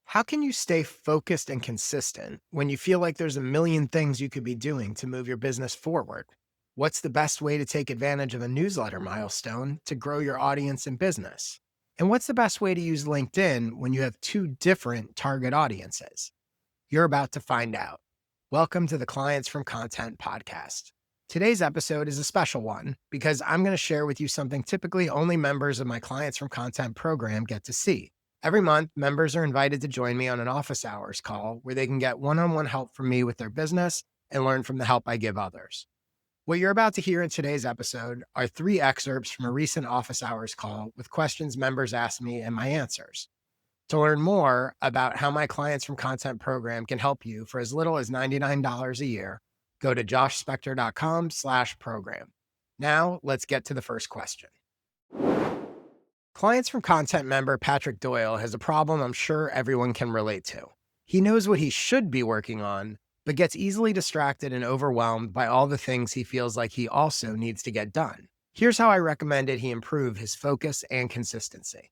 How can you stay focused and consistent when you feel like there's a million things you could be doing to move your business forward? What's the best way to take advantage of a newsletter milestone to grow your audience and business? And what's the best way to use LinkedIn when you have two different target audiences? You're about to find out. Welcome to the Clients from Content podcast. Today's episode is a special one because I'm going to share with you something typically only members of my Clients from Content program get to see. Every month, members are invited to join me on an office hours call where they can get one-on-one help from me with their business and learn from the help I give others. What you're about to hear in today's episode are 3 excerpts from a recent office hours call with questions members asked me and my answers. To learn more about how my Clients from Content program can help you for as little as $99 a year, go to joshspector.com/program. Now, let's get to the first question. Clients from Content member Patrick Doyle has a problem I'm sure everyone can relate to. He knows what he should be working on, but gets easily distracted and overwhelmed by all the things he feels like he also needs to get done. Here's how I recommended he improve his focus and consistency.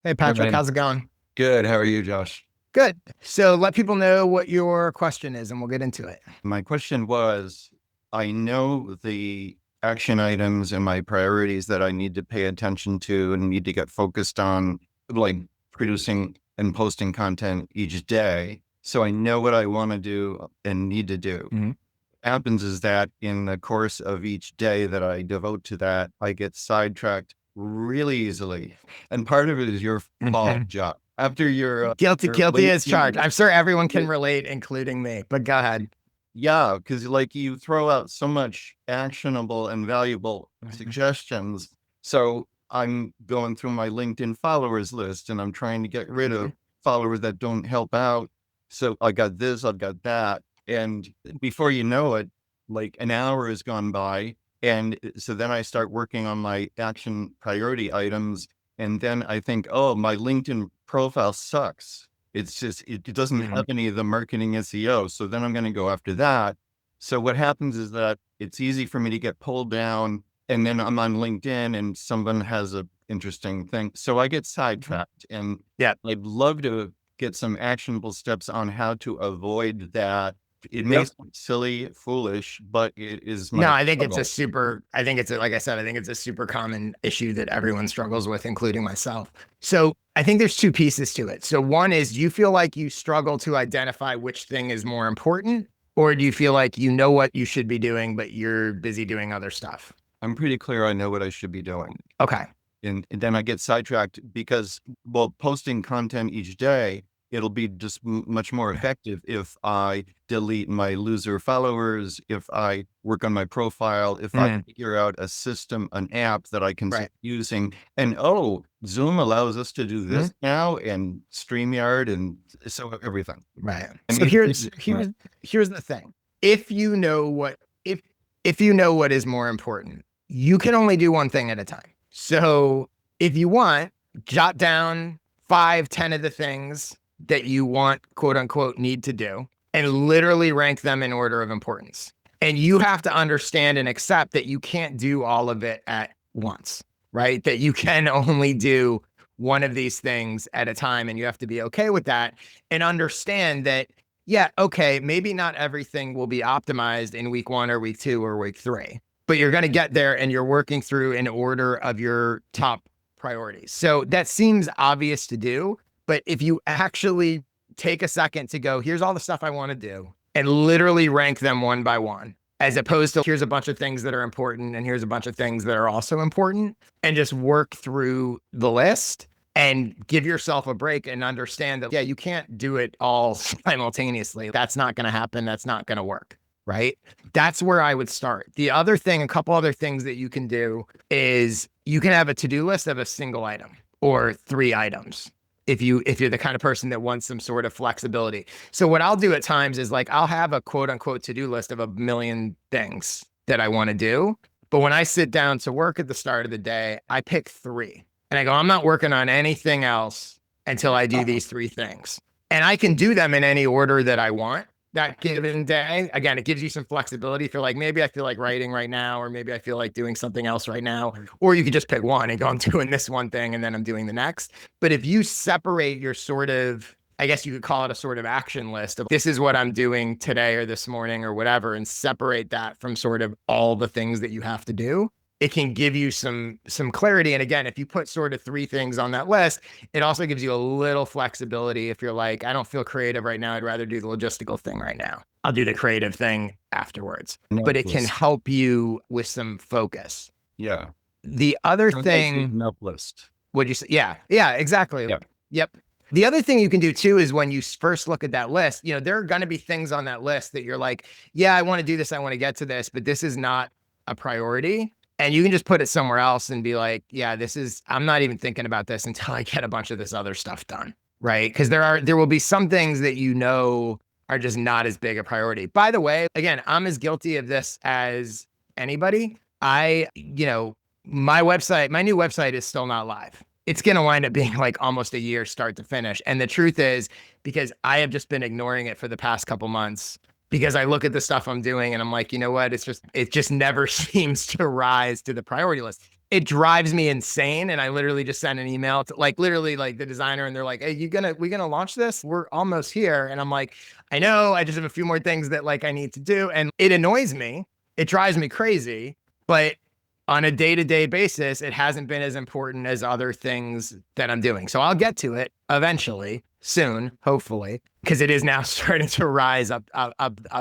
Hey, Patrick, Ryan. how's it going? Good. How are you, Josh? Good. So let people know what your question is and we'll get into it. My question was, I know the action items and my priorities that I need to pay attention to and need to get focused on, like producing and posting content each day. So I know what I want to do and need to do. Mhm. Happens is that in the course of each day that I devote to that, I get sidetracked really easily. And part of it is your fault, Josh. After your Guilty as charged. LinkedIn- I'm sure everyone can relate, including me, but go ahead. Yeah, because like you throw out so much actionable and valuable Mhm. suggestions. So I'm going through my LinkedIn followers list and I'm trying to get rid of followers that don't help out. So I got this, I've got that. And before you know it, like an hour has gone by. And so then I start working on my action priority items. And then I think, oh, my LinkedIn profile sucks. It's just, it doesn't have any of the marketing SEO. So then I'm going to go after that. So what happens is that it's easy for me to get pulled down and then I'm on LinkedIn and someone has an interesting thing. So I get sidetracked and Yeah. I'd love to get some actionable steps on how to avoid that. It may sound silly, foolish, but it is my No, I think it's struggle. like I said, I think it's a super common issue that everyone struggles with, including myself. So I think there's 2 pieces to it. So one is, do you feel like you struggle to identify which thing is more important? Or do you feel like you know what you should be doing, but you're busy doing other stuff? I'm pretty clear I know what I should be doing. Okay. And then I get sidetracked because, well, posting content each day, it'll be just much more effective if I delete my loser followers, if I work on my profile, if I figure out a system, an app that I can start using. And oh, Zoom allows us to do this now, and StreamYard, and so everything. Right. And So here's the thing. If you know what is more important, you can only do one thing at a time. So if you want, jot down 5, 10 of the things that you want, quote unquote, need to do, and literally rank them in order of importance. And you have to understand and accept that you can't do all of it at once, right? That you can only do one of these things at a time. And you have to be okay with that and understand that, yeah, okay, maybe not everything will be optimized in week 1 or week 2 or week 3, but you're going to get there and you're working through in order of your top priorities. So that seems obvious to do, but if you actually take a second to go, here's all the stuff I want to do, and literally rank them one by one, as opposed to here's a bunch of things that are important and here's a bunch of things that are also important, and just work through the list and give yourself a break and understand that, yeah, you can't do it all simultaneously. That's not going to happen. That's not going to work. Right? That's where I would start. The other thing, a couple other things that you can do is you can have a to-do list of a single item or 3 items. If you're the kind of person that wants some sort of flexibility. So what I'll do at times is, like, I'll have a quote unquote to-do list of a million things that I want to do. But when I sit down to work at the start of the day, I pick 3 and I go, I'm not working on anything else until I do these 3 things. And I can do them in any order that I want. that given day. Again, it gives you some flexibility. If you're like, maybe I feel like writing right now, or maybe I feel like doing something else right now, or you could just pick one and go, I'm doing this one thing and then I'm doing the next. But if you separate your sort of, I guess you could call it a sort of action list of this is what I'm doing today or this morning or whatever, and separate that from sort of all the things that you have to do, it can give you some clarity. And again, if you put sort of 3 things on that list, it also gives you a little flexibility. If you're like, I don't feel creative right now, I'd rather do the logistical thing right now, I'll do the creative thing afterwards. But it can help you with some focus. Yeah. The other thing, Note list. what'd you say? Yeah, exactly. Yep. The other thing you can do too is when you first look at that list, there are going to be things on that list that you're like, yeah, I want to do this, I want to get to this, but this is not a priority. And you can just put it somewhere else and be like, yeah, I'm not even thinking about this until I get a bunch of this other stuff done. Right. Because there will be some things that are just not as big a priority. By the way, again, I'm as guilty of this as anybody. My new website is still not live. It's going to wind up being like almost a year start to finish. And the truth is, because I have just been ignoring it for the past couple months, because I look at the stuff I'm doing and I'm like, you know what? It just never seems to rise to the priority list. It drives me insane. And I literally just sent an email to literally the designer, and they're like, hey, we gonna launch this? We're almost here. And I'm like, I know, I just have a few more things that I need to do. And it annoys me. It drives me crazy. But on a day-to-day basis, it hasn't been as important as other things that I'm doing. So I'll get to it eventually, soon, hopefully, because it is now starting to rise up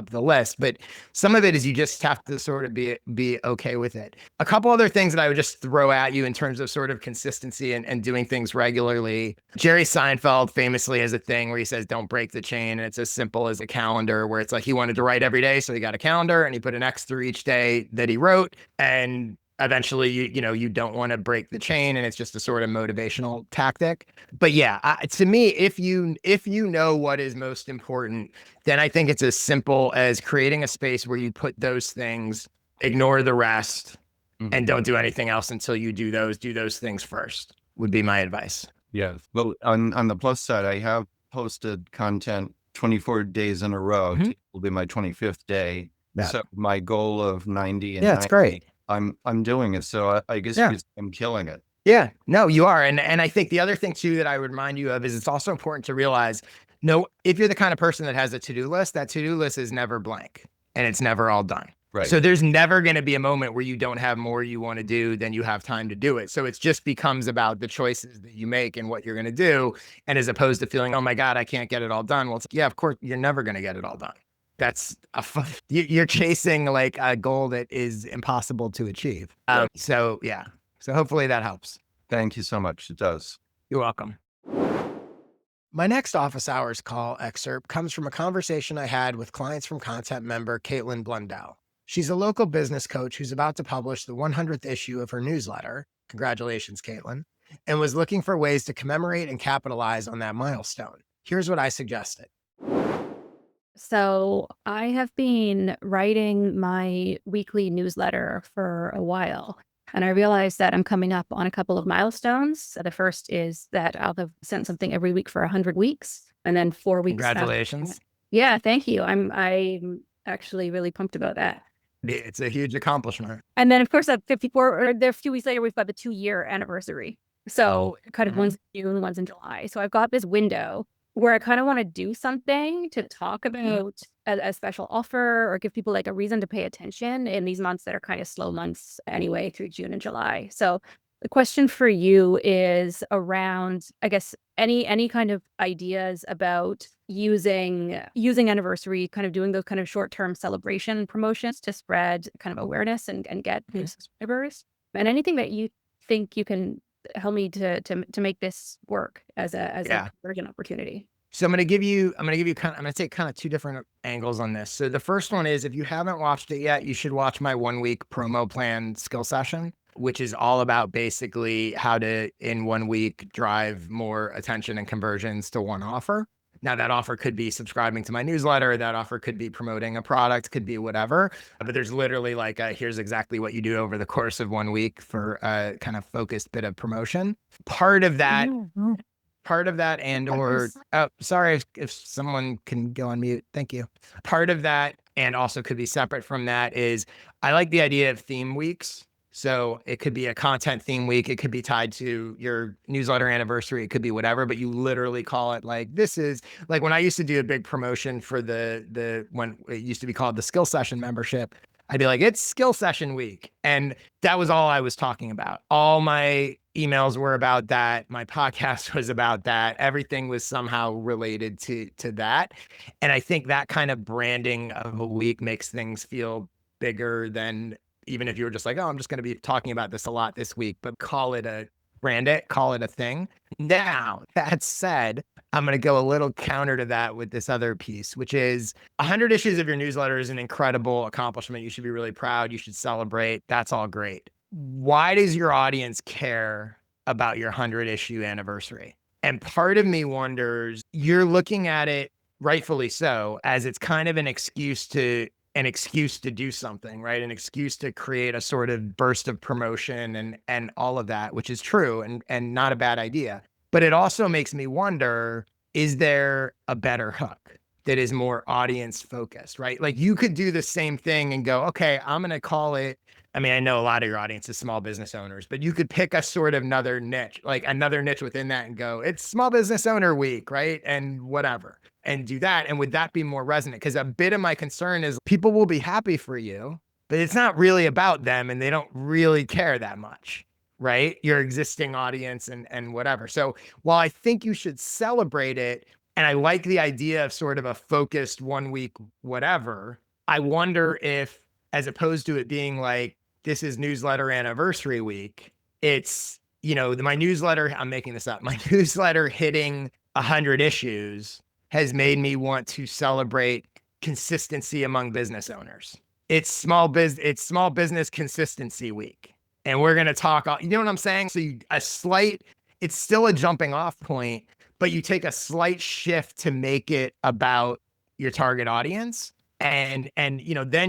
the list. But some of it is you just have to sort of be okay with it. A couple other things that I would just throw at you in terms of sort of consistency and doing things regularly. Jerry Seinfeld famously has a thing where he says, don't break the chain. And it's as simple as a calendar, where it's like he wanted to write every day. So he got a calendar and he put an X through each day that he wrote. And eventually, you don't want to break the chain, and it's just a sort of motivational tactic. But yeah, to me, if you know what is most important, then I think it's as simple as creating a space where you put those things, ignore the rest, and don't do anything else until you do those things first, would be my advice. Yeah. Well, on the plus side, I have posted content 24 days in a row. It will be my 25th day. Yeah. So my goal of 90 and 90, it's great. I'm doing it. So I guess I'm killing it. Yeah, no, you are. And I think the other thing too that I would remind you of is it's also important to realize, if you're the kind of person that has a to-do list, that to-do list is never blank and it's never all done. Right. So there's never going to be a moment where you don't have more you want to do than you have time to do it. So it just becomes about the choices that you make and what you're going to do. And as opposed to feeling, oh my God, I can't get it all done. Well, it's of course, you're never going to get it all done. That's you're chasing a goal that is impossible to achieve. So hopefully that helps. Thank you so much. It does. You're welcome. My next office hours call excerpt comes from a conversation I had with clients from Content member Caitlin Blundell. She's a local business coach who's about to publish the 100th issue of her newsletter. Congratulations, Caitlin. And was looking for ways to commemorate and capitalize on that milestone. Here's what I suggested. So I have been writing my weekly newsletter for a while, and I realized that I'm coming up on a couple of milestones. The first is that I'll have sent something every week for 100 weeks, and then 4 weeks. Congratulations. Yeah, thank you. I'm actually really pumped about that. It's a huge accomplishment. And then, of course, at 54, or a few weeks later, we've got the 2-year anniversary. So kind of one's in June, one's in July. So I've got this window where I kind of want to do something to talk about a special offer or give people a reason to pay attention in these months that are kind of slow months anyway, through June and July. So the question for you is around, I guess, any kind of ideas about using anniversary, kind of doing those kind of short-term celebration promotions to spread kind of awareness and get new subscribers, and anything that you think you can help me to make this work as a conversion opportunity. So I'm going to take kind of 2 different angles on this. So the first one is, if you haven't watched it yet, you should watch my 1-week promo plan skill session, which is all about basically how to, in 1 week, drive more attention and conversions to one offer. Now, that offer could be subscribing to my newsletter. That offer could be promoting a product, could be whatever. But there's literally here's exactly what you do over the course of 1 week for a kind of focused bit of promotion. Part of that part of that and or sorry if someone can go on mute. Thank you. Part of that and also could be separate from that is I like the idea of theme weeks. So it could be a content theme week. It could be tied to your newsletter anniversary. It could be whatever, but you literally call it like, this is like when I used to do a big promotion for when it used to be called the skill session membership, I'd be like, it's skill session week. And that was all I was talking about. All my emails were about that. My podcast was about that. Everything was somehow related to that. And I think that kind of branding of a week makes things feel bigger than even if you were just like, oh, I'm just going to be talking about this a lot this week, but call it a thing. Now, that said, I'm going to go a little counter to that with this other piece, which is 100 issues of your newsletter is an incredible accomplishment. You should be really proud. You should celebrate. That's all great. Why does your audience care about your 100 issue anniversary? And part of me wonders, you're looking at it, rightfully so, as it's kind of an excuse to do something, right? An excuse to create a sort of burst of promotion and all of that, which is true and not a bad idea. But it also makes me wonder, is there a better hook that is more audience focused, right? Like you could do the same thing and go, okay, I'm going to call it, I mean, I know a lot of your audience is small business owners, but you could pick a sort of another niche within that and go, it's small business owner week, right? And whatever, and do that. And would that be more resonant? Because a bit of my concern is people will be happy for you, but it's not really about them and they don't really care that much, right? Your existing audience and whatever. So while I think you should celebrate it, and I like the idea of sort of a focused 1 week, whatever, I wonder if, as opposed to it being like, this is newsletter anniversary week, it's, my newsletter, I'm making this up, my newsletter hitting 100 issues has made me want to celebrate consistency among business owners. It's small business consistency week. And we're going to talk, you know what I'm saying? So it's still a jumping off point, but you take a slight shift to make it about your target audience. And then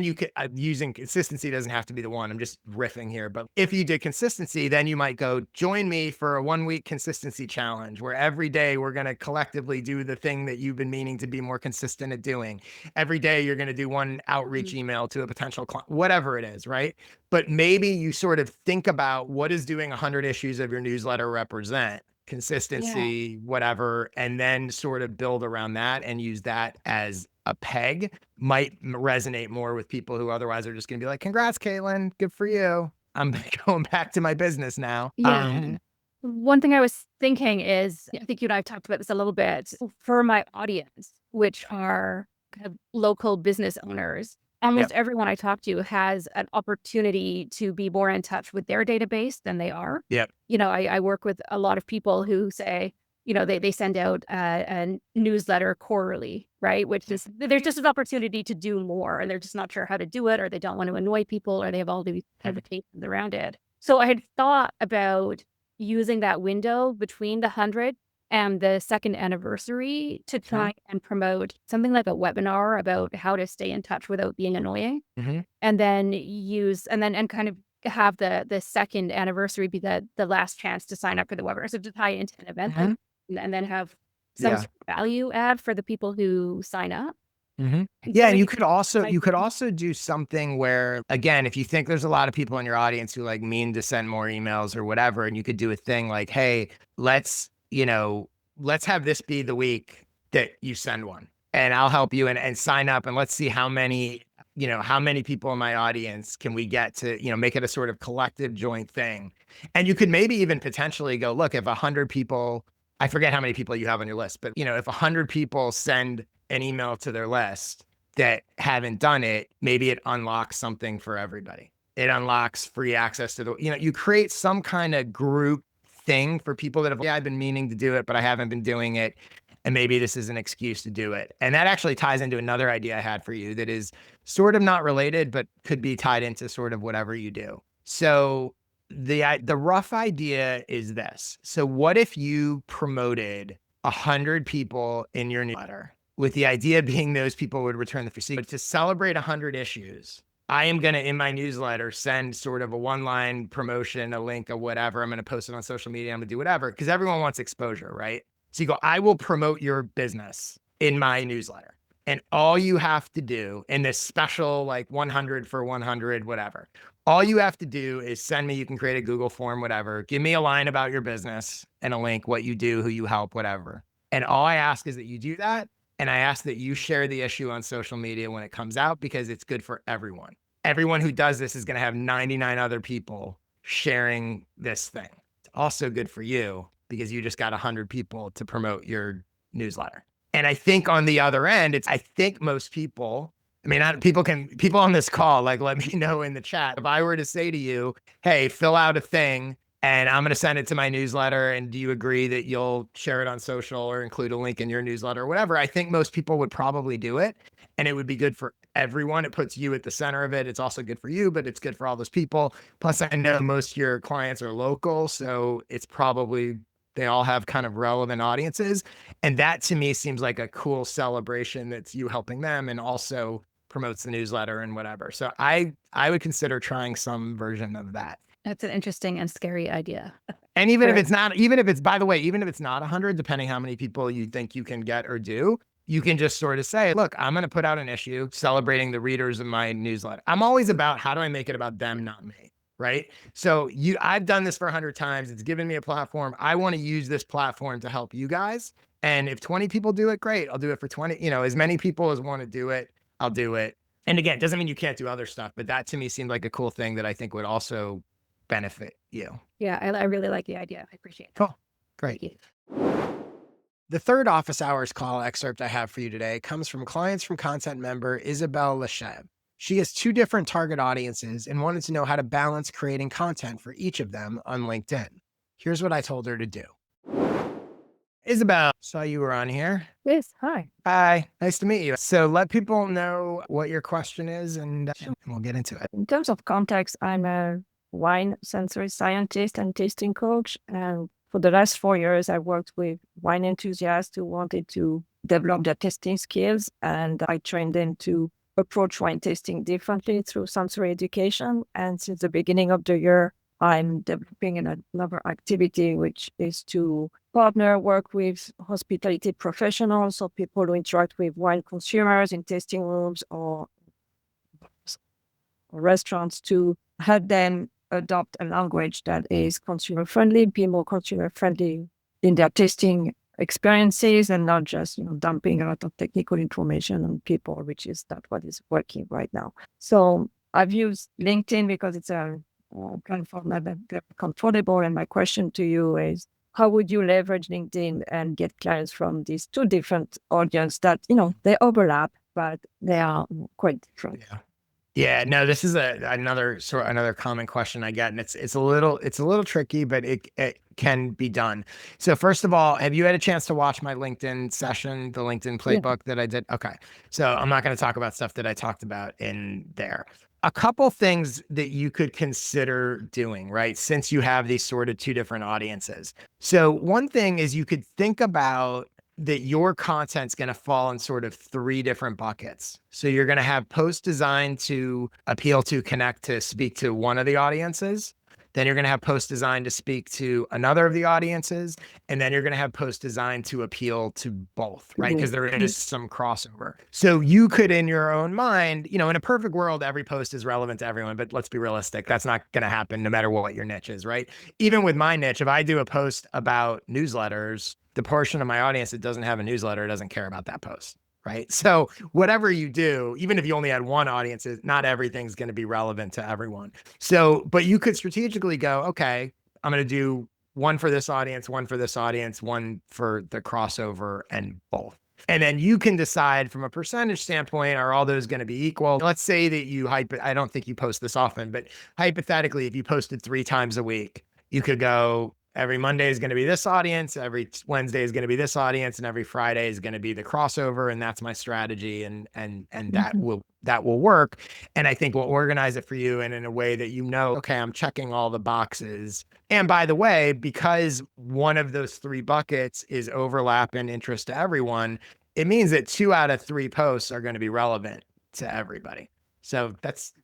you could, using consistency doesn't have to be the one. I'm just riffing here. But if you did consistency, then you might go, join me for a 1 week consistency challenge where every day we're going to collectively do the thing that you've been meaning to be more consistent at doing. Every day you're going to do one outreach email to a potential client, whatever it is, right? But maybe you sort of think about what does doing 100 issues of your newsletter represent? Consistency, whatever, and then sort of build around that and use that as a peg might resonate more with people who otherwise are just going to be like, congrats, Caitlin, good for you. I'm going back to my business now. Yeah. One thing I was thinking is, I think you and I have talked about this a little bit, for my audience, which are kind of local business owners, almost everyone I talk to has an opportunity to be more in touch with their database than they are. Yep. I work with a lot of people who say, they send out a newsletter quarterly, right? Which is, there's just an opportunity to do more and they're just not sure how to do it, or they don't want to annoy people, or they have all these hesitations around it. So I had thought about using that window between the 100 and the second anniversary to try and promote something like a webinar about how to stay in touch without being annoying. And then and kind of have the second anniversary be the last chance to sign up for the webinar. So to tie it into an event and then have some sort of value add for the people who sign up. Yeah, and you could also do something where, again, if you think there's a lot of people in your audience who like mean to send more emails or whatever, and you could do a thing like, hey, let's have this be the week that you send one, and I'll help you and sign up, and let's see how many people in my audience can we get to, make it a sort of collective joint thing. And you could maybe even potentially go, look, if 100 people, I forget how many people you have on your list, but if 100 people send an email to their list that haven't done it, maybe it unlocks something for everybody. It unlocks free access to you create some kind of group thing for people that have, I've been meaning to do it, but I haven't been doing it. And maybe this is an excuse to do it. And that actually ties into another idea I had for you that is sort of not related, but could be tied into sort of whatever you do. So the rough idea is this. So what if you promoted 100 people in your newsletter, with the idea being those people would return the fee. But to celebrate 100 issues, I am going to, in my newsletter, send sort of a one-line promotion, a link, or whatever. I'm going to post it on social media. I'm going to do whatever, because everyone wants exposure, right? So you go, I will promote your business in my newsletter. And all you have to do in this special, like 100 for 100, whatever, all you have to do is send me, you can create a Google form, whatever, give me a line about your business and a link, what you do, who you help, whatever. And all I ask is that you do that. And I ask that you share the issue on social media when it comes out, because it's good for everyone. Everyone who does this is going to have 99 other people sharing this thing. It's also good for you because you just got 100 people to promote your newsletter. And I think on the other end, I think most people, I mean, people on this call, like, let me know in the chat. If I were to say to you, hey, fill out a thing and I'm going to send it to my newsletter, and do you agree that you'll share it on social or include a link in your newsletter or whatever, I think most people would probably do it. And it would be good for everyone. It puts you at the center of it. It's also good for you, but it's good for all those people. Plus, I know most of your clients are local, so it's probably, they all have kind of relevant audiences. And that to me seems like a cool celebration that's you helping them and also promotes the newsletter and whatever. So I would consider trying some version of that. That's an interesting and scary idea. And even if it's not, even if it's, by the way, even if it's not 100, depending how many people you think you can get or do, you can just sort of say, look, I'm going to put out an issue celebrating the readers of my newsletter. I'm always about, how do I make it about them, not me? Right. So I've done this for 100 times. It's given me a platform. I want to use this platform to help you guys. And if 20 people do it, great. I'll do it for 20, as many people as want to do it, I'll do it. And again, it doesn't mean you can't do other stuff, but that to me seemed like a cool thing that I think would also benefit you. Yeah, I really like the idea. I appreciate it. Cool. Great. The third office hours call excerpt I have for you today comes from Clients from Content member Isabel Lacheb. She has 2 different target audiences and wanted to know how to balance creating content for each of them on LinkedIn. Here's what I told her to do. Isabel, saw you were on here. Yes, hi. Hi, nice to meet you. So let people know what your question is, and we'll get into it. In terms of context, I'm a wine sensory scientist and tasting coach. And for the last 4 years, I worked with wine enthusiasts who wanted to develop their tasting skills. And I trained them to approach wine tasting differently through sensory education. And since the beginning of the year, I'm developing another activity, which is to work with hospitality professionals, so people who interact with wine consumers in tasting rooms or restaurants, to help them adopt a language that is consumer friendly, be more consumer friendly in their tasting experiences, and not just dumping a lot of technical information on people, which is not what is working right now. So I've used LinkedIn because it's a platform that I'm very comfortable. And my question to you is, how would you leverage LinkedIn and get clients from these 2 different audiences that, they overlap, but they are quite different? Yeah, no, this is another common question I get, and it's a little tricky, but it can be done. So first of all, have you had a chance to watch my LinkedIn session, the LinkedIn playbook that I did? Okay. So I'm not going to talk about stuff that I talked about in there. A couple things that you could consider doing, right? Since you have these sort of 2 different audiences. So one thing is you could think about that your content's going to fall in sort of 3 different buckets. So you're going to have posts designed to appeal to, connect to, speak to one of the audiences. Then you're going to have posts designed to speak to another of the audiences. And then you're going to have posts designed to appeal to both, right? Because there is some crossover. So you could, in your own mind, in a perfect world, every post is relevant to everyone, but let's be realistic. That's not going to happen no matter what your niche is, right? Even with my niche, if I do a post about newsletters, the portion of my audience that doesn't have a newsletter doesn't care about that post, right? So whatever you do, even if you only had one audience, not everything's going to be relevant to everyone. So, but you could strategically go, okay, I'm going to do one for this audience, one for this audience, one for the crossover, and both. And then you can decide from a percentage standpoint, are all those going to be equal? Let's say that I don't think you post this often, but hypothetically, if you posted 3 times a week, you could go, every Monday is going to be this audience, every Wednesday is going to be this audience, and every Friday is going to be the crossover. And that's my strategy. And that will work. And I think we'll organize it for you. And in a way that, okay, I'm checking all the boxes. And by the way, because one of those 3 buckets is overlap and interest to everyone, it means that 2 out of 3 posts are going to be relevant to everybody. So that's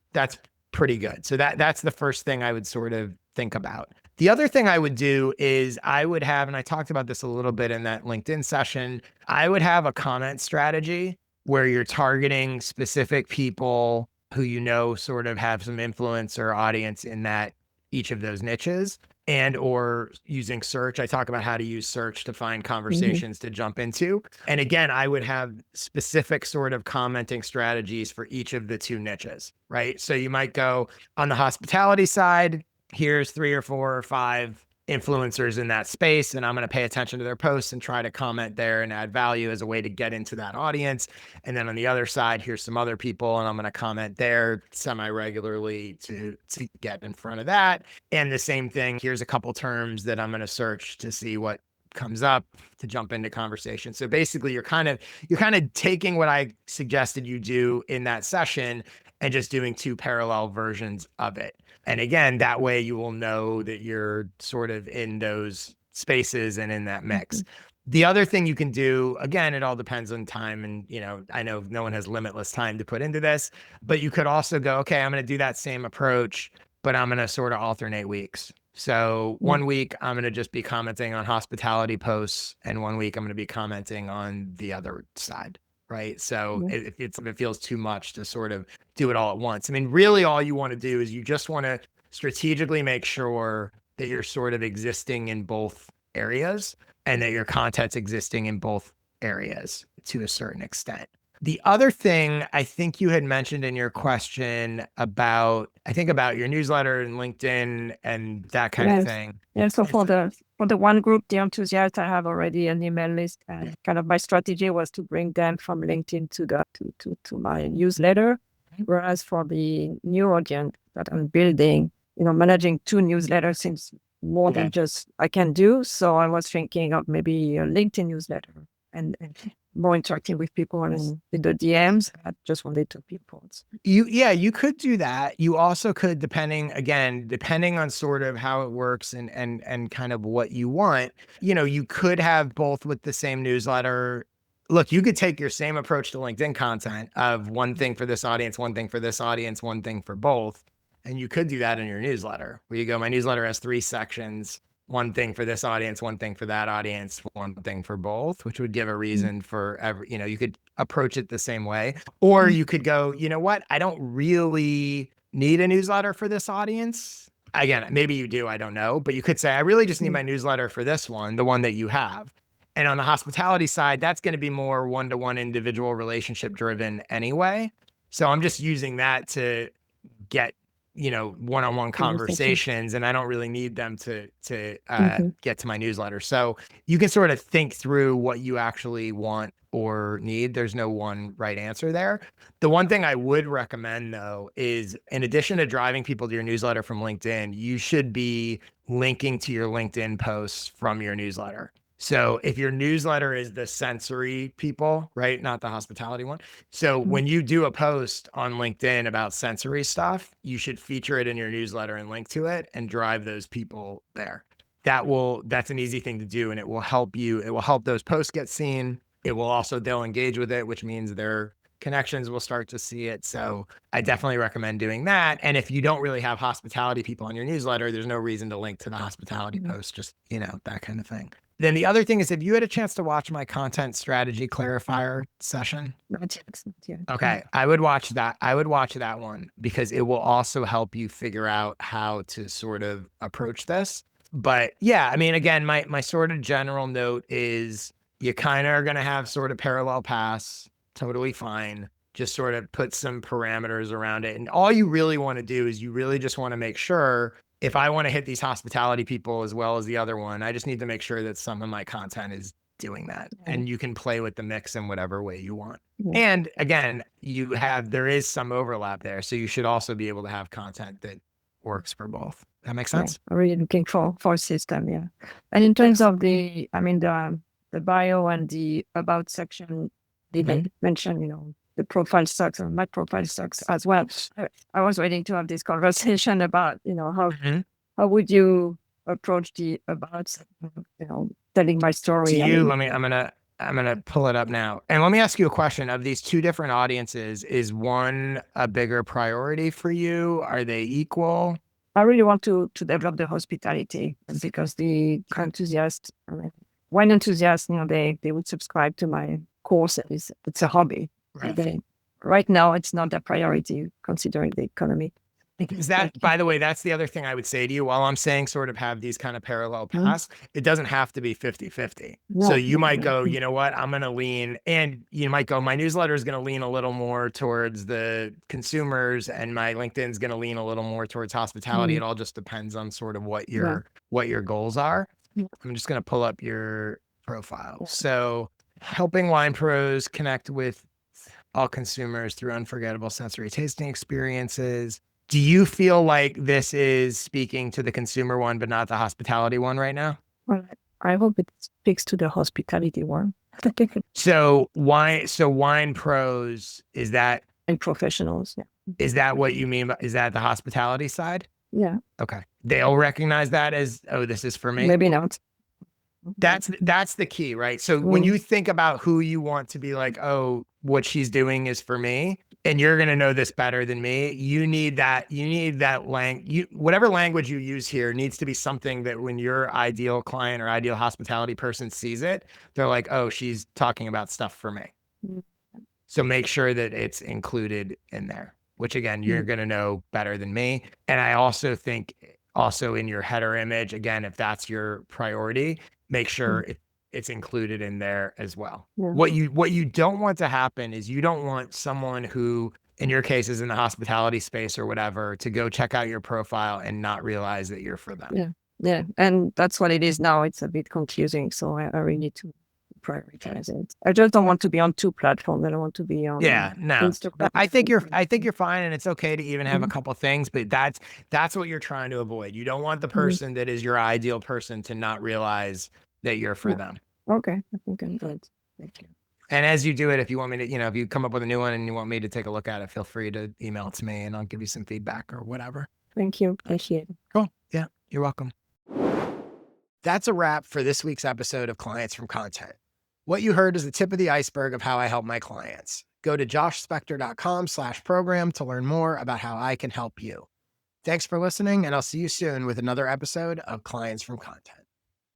pretty good. So that's the first thing I would sort of think about. The other thing I would do is I would have, and I talked about this a little bit in that LinkedIn session, I would have a comment strategy where you're targeting specific people who you know sort of have some influence or audience in that each of those niches, and or using search. I talk about how to use search to find conversations to jump into. And again, I would have specific sort of commenting strategies for each of the two niches, right? So you might go on the hospitality side, here's 3 or 4 or 5 influencers in that space, and I'm going to pay attention to their posts and try to comment there and add value as a way to get into that audience. And then on the other side, here's some other people, and I'm going to comment there semi-regularly to get in front of that. And the same thing, here's a couple terms that I'm going to search to see what comes up to jump into conversation. So basically you're kind of taking what I suggested you do in that session and just doing 2 parallel versions of it. And again, that way you will know that you're sort of in those spaces and in that mix. The other thing you can do, again, it all depends on time. And, I know no one has limitless time to put into this, but you could also go, okay, I'm going to do that same approach, but I'm going to sort of alternate weeks. So one week I'm going to just be commenting on hospitality posts, and one week I'm going to be commenting on the other side. Right. So if it feels too much to sort of do it all at once. I mean, really all you want to do is you just want to strategically make sure that you're sort of existing in both areas and that your content's existing in both areas to a certain extent. The other thing I think you had mentioned in your question about your newsletter and LinkedIn and that kind of thing. Yeah. So for the one group, the enthusiasts, I have already an email list, and kind of my strategy was to bring them from LinkedIn to my newsletter. Whereas for the new audience that I'm building, managing 2 newsletters seems more than just I can do. So I was thinking of maybe a LinkedIn newsletter and more interacting with people in the DMs. I just wanted to be posts. You could do that. You also could, depending on sort of how it works and kind of what you want, you could have both with the same newsletter. Look, you could take your same approach to LinkedIn content of one thing for this audience, one thing for this audience, one thing for both. And you could do that in your newsletter where you go, my newsletter has 3 sections. One thing for this audience, one thing for that audience, one thing for both, which would give a reason for every, you could approach it the same way. Or you could go, you know what? I don't really need a newsletter for this audience. Again, maybe you do, I don't know. But you could say, I really just need my newsletter for this one, the one that you have. And on the hospitality side, that's going to be more one-to-one individual relationship driven anyway. So I'm just using that to get one-on-one conversations, and I don't really need them to get to my newsletter. So you can sort of think through what you actually want or need. There's no one right answer there. The one thing I would recommend though is, in addition to driving people to your newsletter from LinkedIn, you should be linking to your LinkedIn posts from your newsletter. So if your newsletter is the sensory people, right? Not the hospitality one. So when you do a post on LinkedIn about sensory stuff, you should feature it in your newsletter and link to it and drive those people there. That's an easy thing to do, and it will help you. It will help those posts get seen. They'll engage with it, which means their connections will start to see it. So I definitely recommend doing that. And if you don't really have hospitality people on your newsletter, there's no reason to link to the hospitality post, just, that kind of thing. Then the other thing is, have you had a chance to watch my content strategy clarifier session? Not yet. Okay. I would watch that. I would watch that one because it will also help you figure out how to sort of approach this. But yeah, I mean, again, my sort of general note is you kind of are going to have sort of parallel paths. Totally fine. Just sort of put some parameters around it. And all you really want to do is you really just want to make sure, if I want to hit these hospitality people as well as the other one, I just need to make sure that some of my content is doing that. And you can play with the mix in whatever way you want. And again, there is some overlap there. So you should also be able to have content that works for both. That makes sense? I'm really looking for a system, yeah. And in terms of the bio and the about section, they mention, the profile sucks, or my profile sucks as well. I was waiting to have this conversation about, how would you approach the about, telling my story. I'm gonna pull it up now. And let me ask you a question. Of these 2 different audiences, is one a bigger priority for you? Are they equal? I really want to develop the hospitality because the enthusiasts, wine enthusiasts, they would subscribe to my course. It's a hobby. Right. Right now, it's not a priority considering the economy. Because that, by the way, that's the other thing I would say to you. While I'm saying sort of have these kind of parallel Mhm. paths, it doesn't have to be 50-50. No, So you no, might no. go, you know what, I'm going to lean, and you might go, my newsletter is going to lean a little more towards the consumers and my LinkedIn is going to lean a little more towards hospitality. Mhm. It all just depends on sort of what Yeah. your goals are. Yeah. I'm just going to pull up your profile. Yeah. So helping wine pros connect with all consumers through unforgettable sensory tasting experiences. Do you feel like this is speaking to the consumer one, but not the hospitality one right now? Well, I hope it speaks to the hospitality one. So wine pros, is that And professionals. Yeah. is that what you mean by, is that the hospitality side? Yeah. Okay. They'll recognize that as, oh, this is for me. Maybe not. That's the key, right? So when Mm. you think about who you want to be like, oh, what she's doing is for me, and you're going to know this better than me, you need that whatever language you use here needs to be something that when your ideal client or ideal hospitality person sees it, they're like, oh, she's talking about stuff for me. Mm. So make sure that it's included in there, which again, you're going to know better than me. And I also think also in your header image, again, if that's your priority, make sure it's included in there as well. Yeah. What you don't want to happen is you don't want someone who, in your case, is in the hospitality space or whatever, to go check out your profile and not realize that you're for them. Yeah. Yeah. And that's what it is now. It's a bit confusing. So I really need to prioritize it. I just don't want to be on two platforms. I don't want to be on Instagram. I think you're fine, and it's okay to even have a couple things, but that's what you're trying to avoid. You don't want the person that is your ideal person to not realize that you're for them. Okay. I think I'm good. Thank you. And as you do it, if you want me to, if you come up with a new one and you want me to take a look at it, feel free to email it to me and I'll give you some feedback or whatever. Thank you. Appreciate it. Cool. Yeah, you're welcome. That's a wrap for this week's episode of Clients from Content. What you heard is the tip of the iceberg of how I help my clients. Go to joshspector.com/program to learn more about how I can help you. Thanks for listening, and I'll see you soon with another episode of Clients from Content.